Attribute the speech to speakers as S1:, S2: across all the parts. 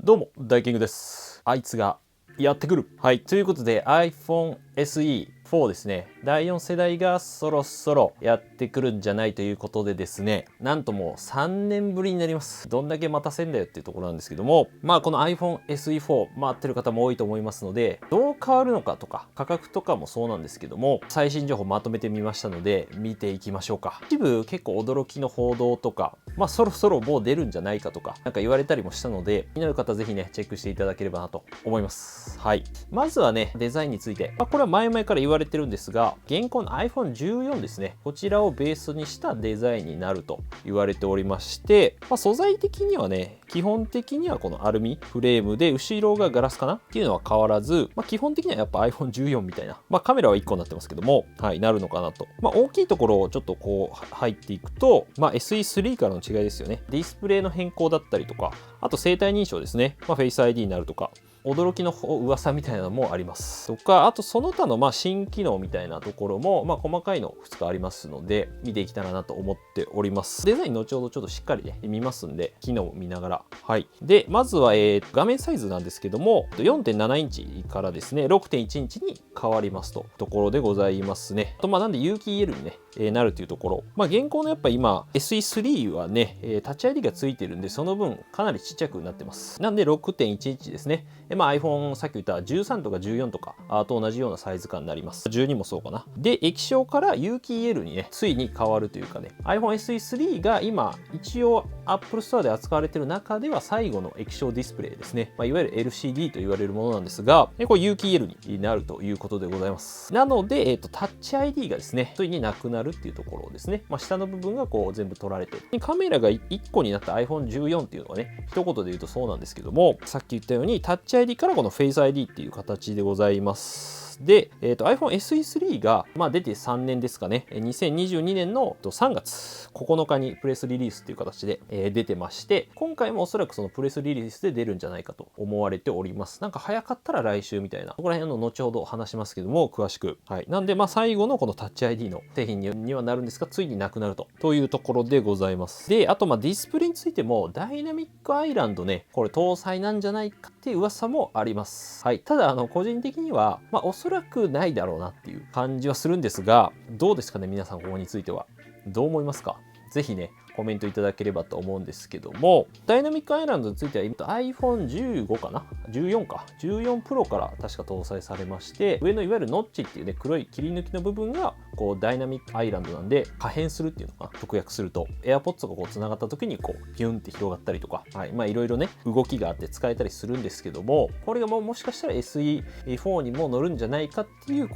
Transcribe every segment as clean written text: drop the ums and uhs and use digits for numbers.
S1: どうも、ダイキングです。あいつがやってくる。はい。ということで iPhone SE4 ですね。第4世代がそろそろやってくるんじゃないということでですね。なんともう3年ぶりになります。どんだけ待たせんだよっていうところなんですけども。まあこの iPhone SE4 待ってる方も多いと思いますので、どう変わるのかとか、価格とかもそうなんですけども、最新情報まとめてみましたので、見ていきましょうか。一部結構驚きの報道とか、まあそろそろもう出るんじゃないかとか、なんか言われたりもしたので、気になる方はぜひね、チェックしていただければなと思います。はい。まずはね、デザインについて。これは前々から言われてるんですが、現行の iPhone14 ですね。こちらをベースにしたデザインになると言われておりまして、素材的にはね、基本的にはこのアルミフレームで、後ろがガラスかなっていうのは変わらず、基本的にはやっぱ iPhone14 みたいな、カメラは1個になってますけども、はい、なるのかなと。大きいところをちょっとこう入っていくと、SE3 からの違いですよね。ディスプレイの変更だったりとか、あと生体認証ですね。Face ID になるとか、驚きの噂みたいなのもありますとか、あとその他の新機能みたいなところも細かいの2日ありますので見ていきたらなと思っております。デザイン後ほどちょっとしっかりね見ますんで、機能を見ながら。はい。でまずは、画面サイズなんですけども 4.7 インチからですね 6.1 インチに変わりますというところでございますね。あとなんで有機 EL にねなるというところ、現行のやっぱ今 SE3 はねタッチ ID がついてるんで、その分かなりちっちゃくなってます。なんで 6.1 インチですね。iPhone さっき言った13とか14とかと同じようなサイズ感になります。12もそうかな。で液晶から有機 EL にねついに変わるというかね、 iPhone SE3 が今一応 Apple Store で扱われている中では最後の液晶ディスプレイですね。いわゆる LCD と言われるものなんですが、これ有機 EL になるということでございます。なので、タッチ ID がですねついになくなるっていうところですね。下の部分がこう全部取られて、カメラが1個になった iPhone14 っていうのはね、一言で言うとそうなんですけども、さっき言ったようにタッチ ID からこの Face ID っていう形でございます。で、iPhone SE3 が、出て3年ですかね。2022年の3月9日にプレスリリースっていう形で、出てまして、今回もおそらくそのプレスリリースで出るんじゃないかと思われております。なんか早かったら来週みたいな、ここら辺の後ほど話しますけども、詳しく。はい。なんで、最後のこのタッチ ID の製品にはなるんですが、ついになくなるというところでございます。で、あと、ディスプレイについても、ダイナミックアイランドね、これ搭載なんじゃないかっていう噂もあります。はい。ただ、個人的には、おそらくないだろうなっていう感じはするんですが、どうですかね、皆さんここについては。どう思いますか？ぜひね、コメントいただければと思うんですけども、ダイナミックアイランドについては iPhone15 かな ?14 か。14 Pro から確か搭載されまして、上のいわゆるノッチっていうね、黒い切り抜きの部分がこうダイナミックアイランドなんで、可変するっていうのかな、直訳すると AirPods がこう繋がった時にこうギュンって広がったりとか、はい、いろいろね動きがあって使えたりするんですけども、これがもしかしたら SE4 にも乗るんじゃないかっていう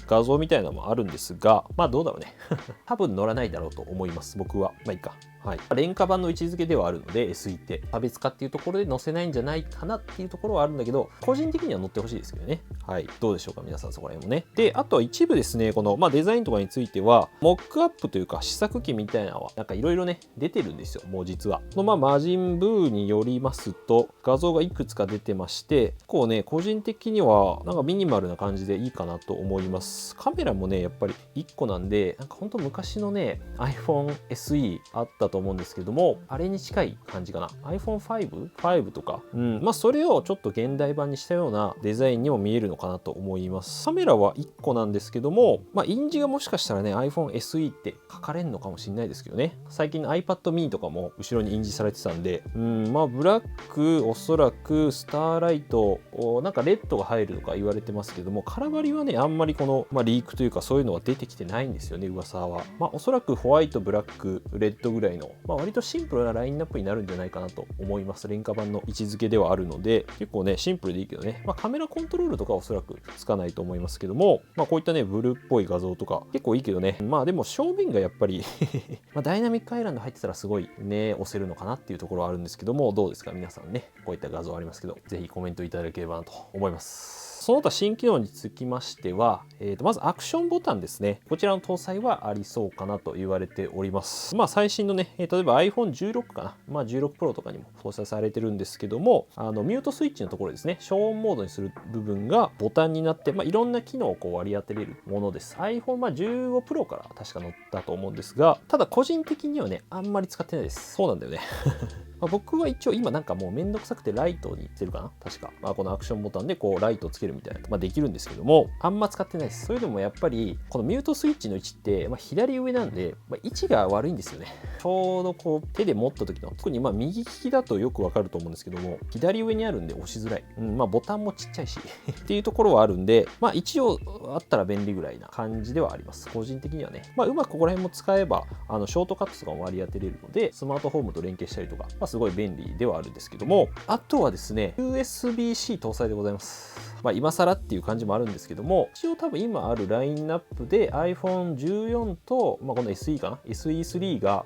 S1: 画像みたいなのもあるんですが、どうだろうね多分乗らないだろうと思います。僕は。いいか。はい、廉価版の位置づけではあるので SE って差別化っていうところで載せないんじゃないかなっていうところはあるんだけど、個人的には載ってほしいですけどね。はい、どうでしょうか皆さん、そこら辺もね。であとは一部ですね、この、デザインとかについてはモックアップというか試作機みたいなのはなんかいろいろね出てるんですよ。もう実はマジンブーによりますと画像がいくつか出てまして、こうね個人的にはなんかミニマルな感じでいいかなと思います。カメラもねやっぱり1個なんで、なんかほんと昔のね iPhone SE あったと思うんですけども、あれに近い感じかな。 iPhone5 とか、それをちょっと現代版にしたようなデザインにも見えるのかなと思います。カメラは1個なんですけども、印字がもしかしたらね iPhone SE って書かれるのかもしれないですけどね。最近の iPad mini とかも後ろに印字されてたんで、ブラック、おそらくスターライト、なんかレッドが入るとか言われてますけども、カラバリはねあんまりこの、リークというかそういうのは出てきてないんですよね、噂は。おそらくホワイト、ブラック、レッドぐらいの、割とシンプルなラインナップになるんじゃないかなと思います。廉価版の位置づけではあるので、結構ねシンプルでいいけどね、カメラコントロールとかはおそらくつかないと思いますけども、こういったねブルーっぽい画像とか結構いいけどね、でも正面がやっぱりダイナミックアイランド入ってたらすごいね押せるのかなっていうところはあるんですけども、どうですか皆さんね。こういった画像ありますけど、ぜひコメントいただければなと思います。その他新機能につきましては、まずアクションボタンですね。こちらの搭載はありそうかなと言われております。最新のね、例えば iPhone16 かな、16 Pro とかにも搭載されてるんですけども、ミュートスイッチのところですね、消音モードにする部分がボタンになって、いろんな機能をこう割り当てれるものです。iPhone15 Pro から確か載ったと思うんですが、ただ個人的にはね、あんまり使ってないです。そうなんだよね。僕は一応今なんかもうめんどくさくてライトにしてるかな確か。このアクションボタンでこうライトをつけるみたいな、できるんですけども、あんま使ってないです。それでもやっぱり、このミュートスイッチの位置って、左上なんで、位置が悪いんですよね。ちょうどこう手で持った時の、特に右利きだとよくわかると思うんですけども、左上にあるんで押しづらい。ボタンもちっちゃいしっていうところはあるんで、一応あったら便利ぐらいな感じではあります。個人的にはね。うまくここら辺も使えば、ショートカットとかも割り当てれるので、スマートフォームと連携したりとか、すごい便利ではあるんですけども、あとはですね、USB-C 搭載でございます。今更っていう感じもあるんですけども、一応多分今あるラインナップで iPhone14 と、この SE かな SE3 が、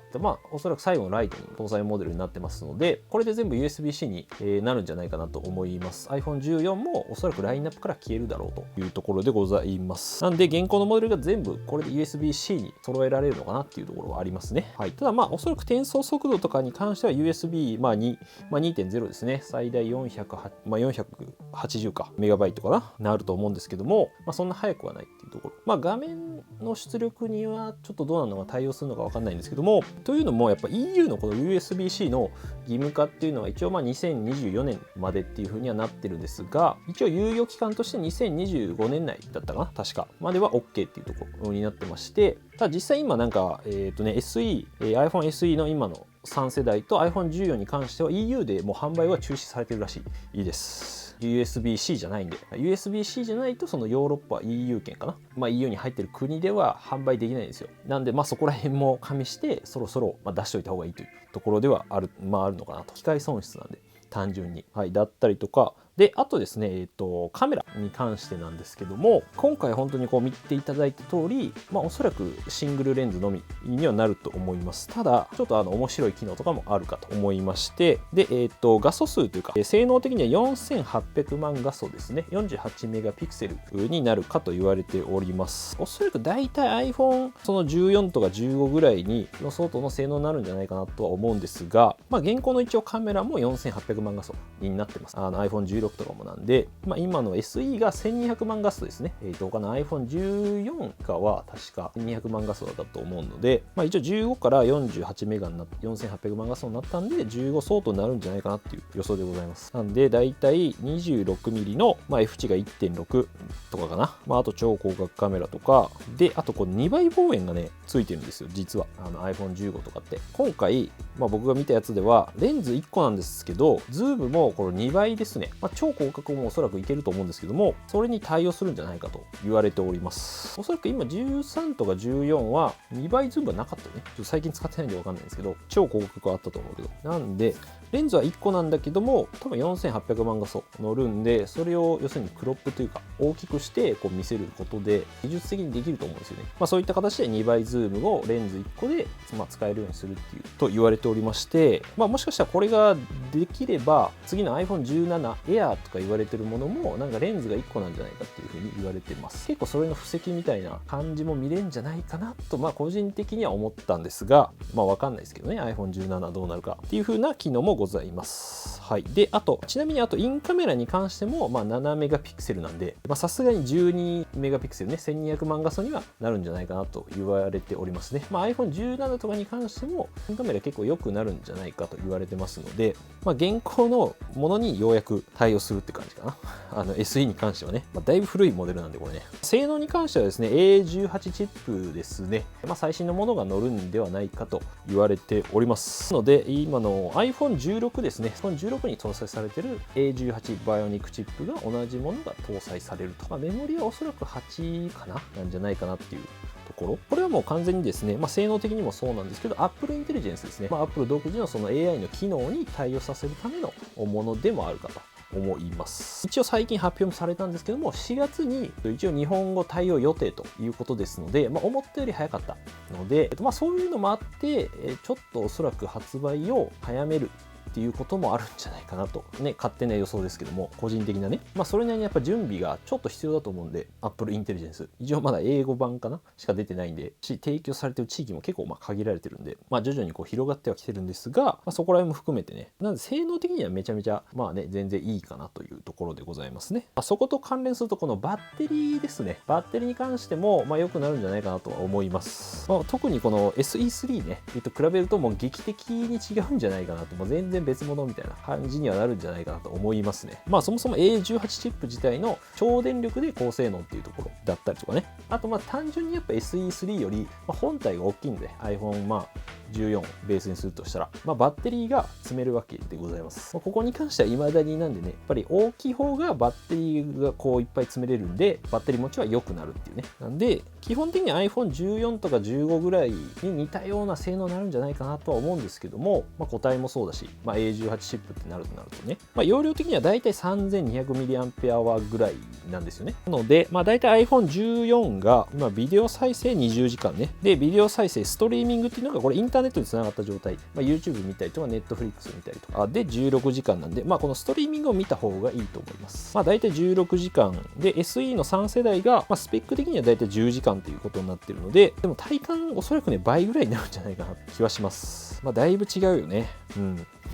S1: おそらく最後のライトに搭載モデルになってますので、これで全部 USB-C になるんじゃないかなと思います。iPhone14 もおそらくラインナップから消えるだろうというところでございます。なんで現行のモデルが全部これで USB-C に揃えられるのかなっていうところはありますね。はい。ただおそらく転送速度とかに関しては USB2.0 ですね。最大480かメガバイトかなると思うんですけども、そんな速くはないっていうところ。画面の出力にはちょっとどうなのか対応するのか分かんないんですけども、というのもやっぱ EU のこの USB-C の義務化っていうのは一応2024年までっていうふうにはなってるんですが、一応猶予期間として2025年内だったかな確かまでは OK っていうところになってまして、ただ実際今なんかiPhone SE の今の3世代と iPhone14 に関しては EU でもう販売は中止されてるらしいです。USB-C じゃないんで、USB-C じゃないとそのヨーロッパ EU 圏かな、EU に入ってる国では販売できないんですよ。なんでそこら辺も加味してそろそろ出しといた方がいいというところではあるのかなと。機械損失なんで単純に、だったりとかで、あとですね、カメラに関してなんですけども、今回本当に見ていただいた通り、おそらくシングルレンズのみにはなると思います。ただ、ちょっと面白い機能とかもあるかと思いまして、で、画素数というか、性能的には4800万画素ですね、48メガピクセルになるかと言われております。おそらく大体 iPhone その14とか15ぐらいの相当の性能になるんじゃないかなとは思うんですが、現行の一応カメラも4800万画素になってます。iPhone16とかもなんで、今の SE が1200万画素ですね。他の iPhone14 以下は確か1200万画素だったと思うので、一応15から48メガになって4800万画素になったんで、15相当になるんじゃないかなっていう予想でございます。なんで、だいたい 26mm の、F 値が 1.6 とかかな。あと超広角カメラとか、で、あとこの2倍望遠がね、ついてるんですよ、実は。iPhone15 とかって。今回、僕が見たやつでは、レンズ1個なんですけど、ズームもこの2倍ですね。超広角もおそらくいけると思うんですけども、それに対応するんじゃないかと言われております。おそらく今13とか14は2倍ズームはなかったよね。ちょっと最近使ってないんで分かんないんですけど、超広角はあったと思うけど。なんで、レンズは1個なんだけども、多分4800万画素乗るんで、それを要するにクロップというか、大きくしてこう見せることで、技術的にできると思うんですよね。そういった形で2倍ズームをレンズ1個で、使えるようにするっていうと言われておりまして、もしかしたらこれができれば、次の iPhone17 Air とか言われてるものもなんかレンズが1個なんじゃないかっていうふうに言われてます。結構それの布石みたいな感じも見れるんじゃないかなと個人的には思ったんですが、わかんないですけどね、 iPhone17 どうなるかっていう風な機能もございます。はい。で、ちなみにインカメラに関しても7メガピクセルなんで、さすがに12メガピクセルね、1200万画素にはなるんじゃないかなと言われておりますね。iPhone17 とかに関してもインカメラ結構良くなるんじゃないかと言われてますので、現行のものにようやく対応するって感じかな。SE に関してはね、だいぶ古いモデルなんでこれね。性能に関してはですね、A18 チップですね。最新のものが乗るんではないかと言われております。ので、今の iPhone16 ですね、その16に搭載されている A18 バイオニックチップが同じものが搭載されると。メモリはおそらく8かななんじゃないかなっていうところ。これはもう完全にですね、性能的にもそうなんですけど、Apple Intelligence ですね。Apple 独自のその AI の機能に対応させるためのものでもあるかと思います。一応最近発表もされたんですけども、4月に一応日本語対応予定ということですので、思ったより早かったので、そういうのもあって、ちょっとおそらく発売を早めるっていうこともあるんじゃないかなとね、勝手な予想ですけども、個人的なね、それなりにやっぱ準備がちょっと必要だと思うんで、Apple Intelligence 一応まだ英語版かなしか出てないんで、提供されてる地域も結構限られてるんで、徐々にこう広がってはきてるんですが、そこら辺も含めてね、なので性能的にはめちゃめちゃ全然いいかなというところでございますね。そこと関連するとこのバッテリーですね。バッテリーに関しても良くなるんじゃないかなとは思います。特にこの SE3 ね、比べるともう劇的に違うんじゃないかなと、もう全然別物みたいな感じにはなるんじゃないかなと思いますね。そもそも A18 チップ自体の超電力で高性能っていうところだったりとかね。あと単純にやっぱ SE3 より本体が大きいので iPhone14 ベースにするとしたら、バッテリーが積めるわけでございます。ここに関しては未だになんでね、やっぱり大きい方がバッテリーがこういっぱい積めれるんで、バッテリー持ちは良くなるっていうね。なんで基本的に iPhone14 とか15ぐらいに似たような性能になるんじゃないかなとは思うんですけども、個体もそうだし、A18 チップってなるとね、容量的にはだいたい 3200mAh ぐらいなんですよね。なのでだいたい iPhone14 が今ビデオ再生20時間ね、でビデオ再生ストリーミングっていうのがこれインターネットにつながった状態、YouTube 見たりとか Netflix 見たりとかで16時間なんで、このストリーミングを見た方がいいと思います。だいたい16時間で SE の3世代が、スペック的にはだいたい10時間ということになってるので、でも体感おそらくね倍ぐらいになるんじゃないかなって気はします。だいぶ違うよね。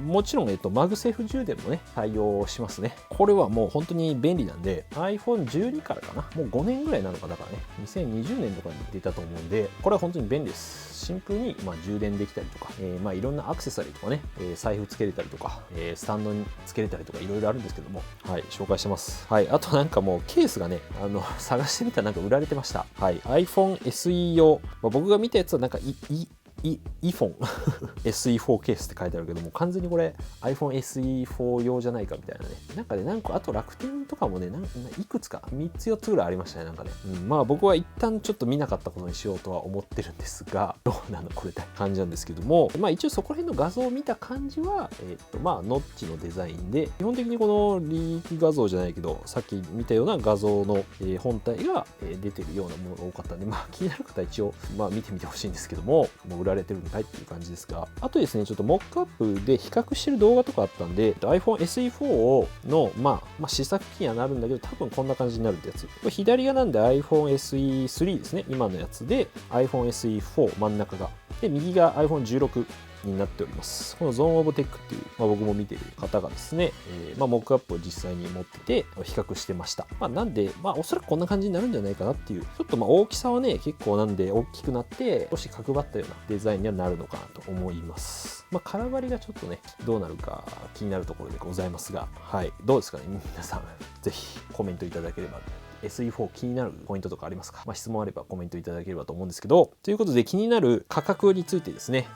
S1: もちろん、マグセーフ充電もね対応しますね。これはもう本当に便利なんで iPhone12 からかな、もう5年ぐらいなのか、だからね2020年とかに出たと思うんで、これは本当に便利です。シンプルに充電できたりとか、いろんなアクセサリーとかね、財布つけれたりとか、スタンドにつけれたりとかいろいろあるんですけども、紹介してます。あとなんかもうケースがね探してみたらなんか売られてました。iPhone SE 用、僕が見たやつはなんかiPhone SE4 ケースって書いてあるけども、完全にこれ iPhone SE4 用じゃないかみたいなね。なんかね、何個あと楽天とかもね、いくつか3つ4つぐらいありましたね。なんかね、僕は一旦ちょっと見なかったことにしようとは思ってるんですが、どうなのこれって感じなんですけども、一応そこら辺の画像を見た感じはノッチのデザインで、基本的にこのリーク画像じゃないけど、さっき見たような画像の本体が出てるようなものが多かったんで、気になる方は一応見てみてほしいんですけども、もう売られてるんかいっていう感じですが、あとですね、ちょっとモックアップで比較してる動画とかあったんで、iPhone SE4 の試作機にはなるんだけど、多分こんな感じになるってやつ。これ左がなんで iPhone SE3 ですね、今のやつで iPhone SE4 真ん中が、で右が iPhone16になっております。このゾーンオブテックっていう、僕も見ている方がですね、モックアップを実際に持ってて比較してました。なんで、おそらくこんな感じになるんじゃないかなっていう、ちょっと大きさはね、結構なんで大きくなって、少し角張ったようなデザインにはなるのかなと思います。空張りがちょっとね、どうなるか気になるところでございますが、どうですかね、皆さん、ぜひコメントいただければ。SE4 気になるポイントとかありますか？質問あればコメントいただければと思うんですけど、ということで気になる価格についてですね、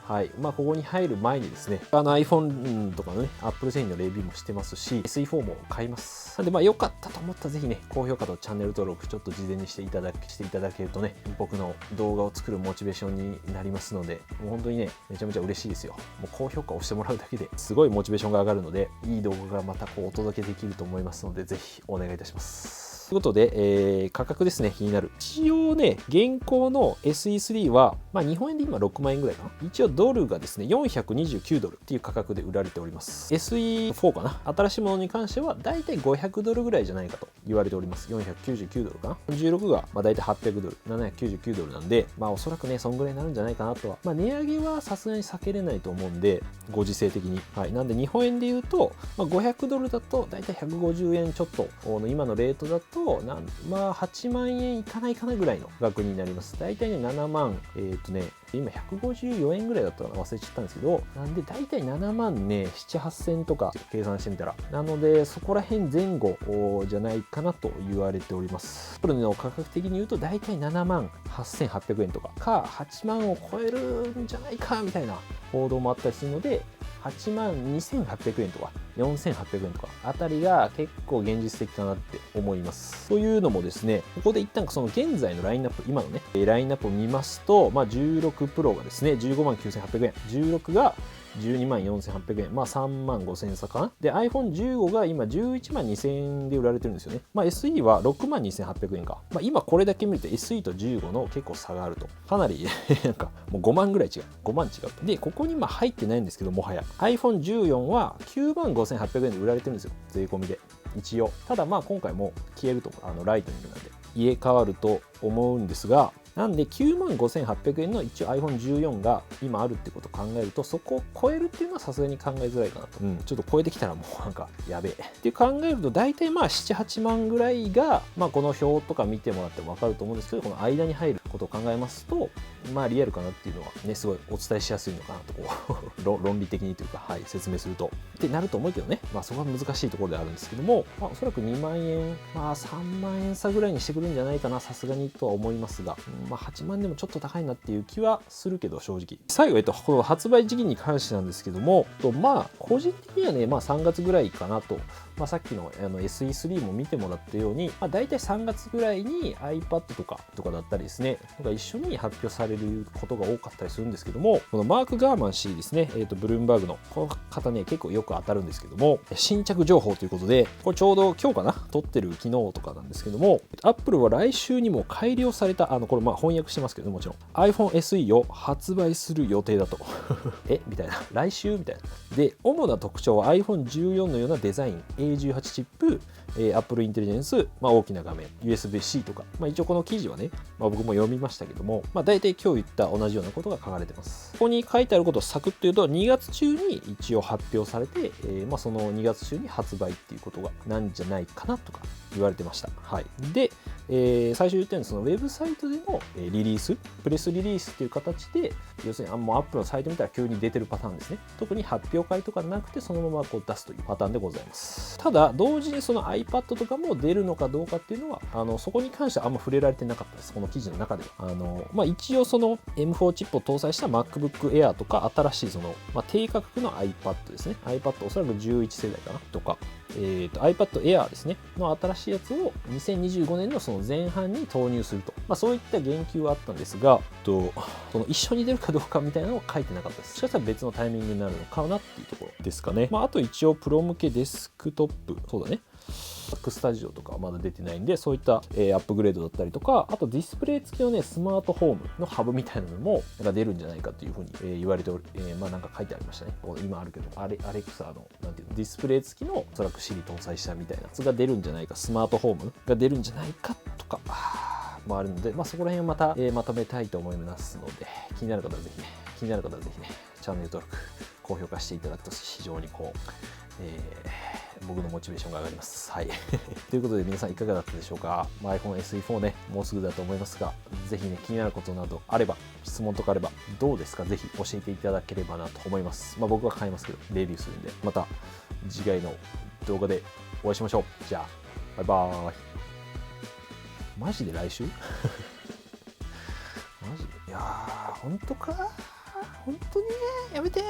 S1: ここに入る前にですね、iPhone とかのね、Apple製品のレビューもしてますし、SE4 も買います。なんで良かったと思ったらぜひね、高評価とチャンネル登録ちょっと事前にしていただけるとね、僕の動画を作るモチベーションになりますので、もう本当にね、めちゃめちゃ嬉しいですよ。もう高評価をしてもらうだけですごいモチベーションが上がるので、いい動画がまたお届けできると思いますので、ぜひお願いいたします。ということで、価格ですね、気になる。一応ね、現行の SE3 は、日本円で今6万円ぐらいかな。一応ドルがですね、429ドルっていう価格で売られております。SE4 かな。新しいものに関しては、だいたい500ドルぐらいじゃないかと言われております。499ドルかな。16が、だいたい800ドル、799ドルなんで、おそらくね、そんぐらいになるんじゃないかなとは。値上げはさすがに避けれないと思うんで、ご時世的に。なんで日本円で言うと、500ドルだと、だいたい150円ちょっと、今のレートだと、8万円いかないかなぐらいの額になります。大体ね、7万、今154円ぐらいだったかな、忘れちゃったんですけど、なんで大体7万ね、7、8000とか計算してみたら。なので、そこら辺前後じゃないかなと言われております。これの価格的に言うと、大体7万8800円とか、8万を超えるんじゃないかみたいな報道もあったりするので、8万2800円とか4800円とかあたりが結構現実的かなって思います。というのもですね、ここで一旦その現在のラインナップ、今のねラインナップを見ますと、16 Pro がですね15万9800円、16が12万4800円、まあ3万5000円差かな。で iPhone15 が今11万2000円で売られてるんですよね。まあ SE は6万2800円か。まあ今これだけ見ると SE と15の結構差があると。かなりなんかもう5万ぐらい違う。5万違う。で、ここに入ってないんですけど、もはや iPhone14 は9万5800円で売られてるんですよ。税込みで。一応。ただまあ今回も消えると、ライトニングなんで。入れ替わると思うんですが、なんで9万5800円の一応 iPhone14 が今あるってことを考えると、そこを超えるっていうのはさすがに考えづらいかなと、ちょっと超えてきたらもうなんかやべえって考えると、大体まあ7、8万ぐらいが、まあ、この表とか見てもらっても分かると思うんですけど、この間に入ることを考えますと、まあリアルかなっていうのはね、すごいお伝えしやすいのかなとこう論理的にというか、はい、説明するとってなると思うけどね、まあそこは難しいところであるんですけども、まあ、おそらく2万円、まあ3万円差ぐらいにしてくるんじゃないかな、さすがにとは思いますが、まあ8万でもちょっと高いなっていう気はするけど、正直。最後、この発売時期に関してなんですけども、まあ個人的にはね、まあ3月ぐらいかなと。まあ、さっきのSE3 も見てもらったように、まあ、大体3月ぐらいに iPad とかだったりですね、一緒に発表されることが多かったりするんですけども、このマーク・ガーマン氏ですね、ブルームバーグのこの方ね、結構よく当たるんですけども、新着情報ということで、これちょうど今日かな、撮ってる昨日とかなんですけども、Apple は来週にも改良された、これまあ翻訳してますけど、もちろん iPhone SE を発売する予定だと。みたいな。来週みたいな。で、主な特徴は iPhone14 のようなデザイン、A18 チップ、Apple Intelligence、まあ、大きな画面、USB-C とか、まあ、一応この記事はね、まあ、僕も読みましたけども、まあ、大体今日言った同じようなことが書かれてます。ここに書いてあることをサクッと言うと、2月中に一応発表されて、まあ、その2月中に発売っていうことがなんじゃないかなとか言われてました。はい。で、最初言ったようにそのウェブサイトでのリリース、プレスリリースっていう形で、要するにもう Apple のサイト見たら急に出てるパターンですね。特に発表会とかなくて、そのままこう出すというパターンでございます。ただ、同時にその iPad とかも出るのかどうかっていうのは、そこに関してはあんま触れられてなかったです。この記事の中では。まあ、一応その M4 チップを搭載した MacBook Air とか、新しいその、まあ、低価格の iPad ですね。iPad おそらく11世代かなとか、iPad Air ですねの新しいやつを2025年のその前半に投入すると、まあ、そういった言及はあったんですが、その一緒に出るかどうかみたいなのは書いてなかったです。しかしたら別のタイミングになるのかなっていうところですかね。まあ、あと一応プロ向けデスクトップ、そうだね、Mac Studio とかはまだ出てないんで、そういった、アップグレードだったりとか、あとディスプレイ付きのね、スマートホームのハブみたいなのもなんか出るんじゃないかというふうに、言われておる、まあなんか書いてありましたね。今あるけど、アレクサのなんていうの、ディスプレイ付きのおそらく Siri 搭載したみたいなやつが出るんじゃないか、スマートホームが出るんじゃないかとかもあるので、まあそこら辺をまた、まとめたいと思いますので、気になる方はぜひね、チャンネル登録、高評価していただくと非常にこう、僕のモチベーションが上がります。はい。ということで皆さんいかがだったでしょうか。iPhone SE4 ね、もうすぐだと思いますが、ぜひね、気になることなどあれば、質問とかあれば、どうですか、ぜひ教えていただければなと思います。まあ僕は買いますけど、レビューするんで、また次回の動画でお会いしましょう。じゃあ、バイバーイ。マジで来週マジでいやー、本当か本当にね、やめて